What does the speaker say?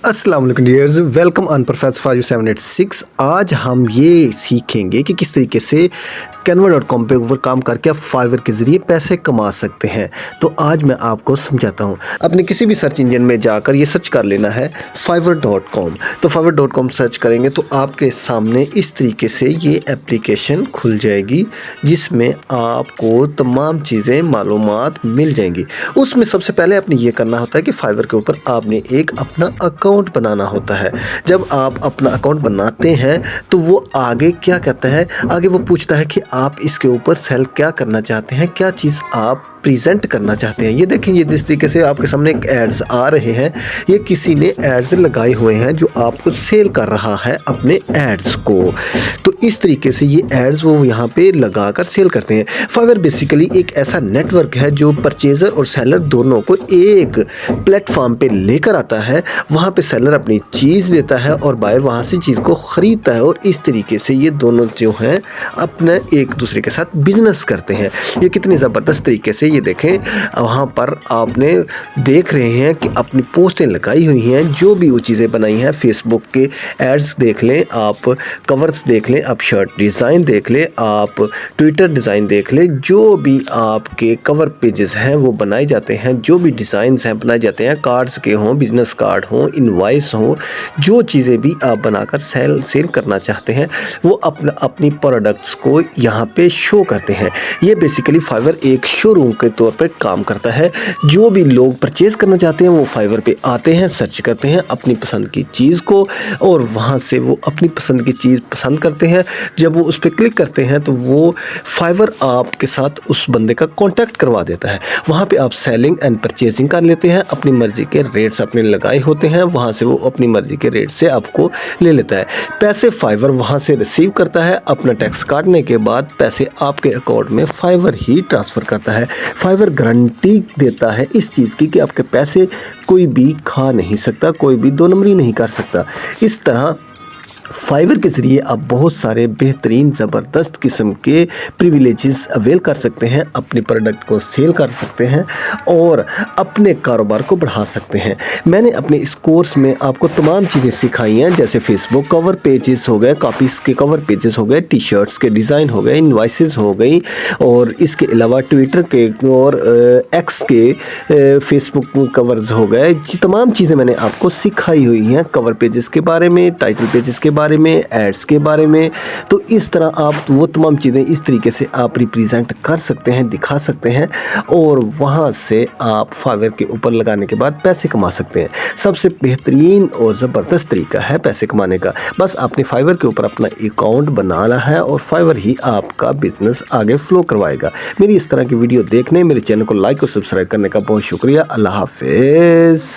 अस्सलाम वालेकुम dears, welcome on professor 5786। आज हम ये सीखेंगे कि किस तरीके से canva.com पे ऊपर काम करके आप फाइवर के ज़रिए पैसे कमा सकते हैं। तो आज मैं आपको समझाता हूँ। अपने किसी भी सर्च इंजन में जाकर ये सर्च कर लेना है fiverr.com। तो fiverr.com सर्च करेंगे तो आपके सामने इस तरीके से ये एप्लीकेशन खुल जाएगी, जिसमें आपको तमाम चीज़ें मालूमात मिल जाएंगी। उसमें सबसे पहले आपने ये करना होता है कि फाइवर के ऊपर आपने एक अपना अकाउंट बनाना होता है। जब आप अपना अकाउंट बनाते हैं तो वो आगे क्या कहता है, आगे वो पूछता है कि आप इसके ऊपर सेल क्या करना चाहते हैं, क्या चीज़ आप प्रेजेंट करना चाहते हैं। ये देखें, ये जिस तरीके से आपके सामने एक एड्स आ रहे हैं, ये किसी ने एड्स लगाए हुए हैं जो आपको सेल कर रहा है अपने एड्स को। तो इस तरीके से ये एड्स वो यहाँ पे लगाकर सेल करते हैं। फाइवर बेसिकली एक ऐसा नेटवर्क है जो परचेज़र और सेलर दोनों को एक प्लेटफॉर्म पे लेकर आता है। वहाँ पे सेलर अपनी चीज़ देता है और बायर वहाँ से चीज़ को ख़रीदता है, और इस तरीके से ये दोनों जो हैं अपने एक दूसरे के साथ बिजनेस करते हैं। ये कितनी ज़बरदस्त तरीके से, ये देखें वहाँ पर आपने देख रहे हैं कि अपनी पोस्टें लगाई हुई हैं, जो भी वो चीज़ें बनाई हैं। फेसबुक के एड्स देख लें आप, कवर्स देख लें आप, शर्ट डिज़ाइन देख लें आप, ट्विटर डिज़ाइन देख लें, जो भी आपके कवर पेजेस हैं वो बनाए जाते हैं, जो भी डिज़ाइंस हैं बनाए जाते हैं, कार्ड्स के हों, बिजनेस कार्ड हों, इनवॉइस हों, जो चीज़ें भी आप बनाकर सेल करना चाहते हैं वो अपनी प्रोडक्ट्स को यहाँ पे शो करते हैं। ये बेसिकली फाइवर एक शोरूम के तौर पे काम करता है। जो भी लोग परचेज करना चाहते हैं वो फाइवर पे आते हैं, सर्च करते हैं अपनी पसंद की चीज़ को, और वहाँ से वो अपनी पसंद की चीज़ पसंद करते हैं। जब वो उस पर क्लिक करते हैं तो वो फाइवर आपके साथ उस बंदे का कांटेक्ट करवा देता है। वहाँ पे आप सेलिंग एंड परचेजिंग कर लेते हैं, अपनी मर्ज़ी के रेट्स अपने लगाए होते हैं, वहाँ से वो अपनी मर्ज़ी के रेट से आपको ले लेता है। पैसे फाइवर वहाँ से रिसीव करता है, अपना टैक्स काटने के बाद पैसे आपके अकाउंट में फाइवर ही ट्रांसफ़र करता है। फाइवर गारंटी देता है इस चीज़ की कि आपके पैसे कोई भी खा नहीं सकता, कोई भी दो नंबरी नहीं कर सकता। इस तरह फाइवर के ज़रिए आप बहुत सारे बेहतरीन ज़बरदस्त किस्म के प्रिविलेजेस अवेल कर सकते हैं, अपने प्रोडक्ट को सेल कर सकते हैं और अपने कारोबार को बढ़ा सकते हैं। मैंने अपने इस कोर्स में आपको तमाम चीज़ें सिखाई हैं, जैसे फेसबुक कवर पेजेस हो गए, कॉपीज़ के कवर पेजेस हो गए, टी शर्ट्स के डिज़ाइन हो गए, इनवॉइसेस हो गई, और इसके अलावा ट्विटर के और एक्स के फेसबुक कवर्स हो गए। ये तमाम चीज़ें मैंने आपको सिखाई हुई हैं, कवर पेजेस के बारे में, टाइटल पेजेस के बारे में, एड्स के बारे में। तो इस तरह आप वो तमाम चीज़ें इस तरीके से आप रिप्रेजेंट कर सकते हैं, दिखा सकते हैं, और वहाँ से आप फाइवर के ऊपर लगाने के बाद पैसे कमा सकते हैं। सबसे बेहतरीन और ज़बरदस्त तरीका है पैसे कमाने का। बस आपने फाइवर के ऊपर अपना अकाउंट बनाना है और फाइवर ही आपका बिजनेस आगे फ्लो करवाएगा। मेरी इस तरह की वीडियो देखने, मेरे चैनल को लाइक और सब्सक्राइब करने का बहुत शुक्रिया। अल्लाह हाफिज़।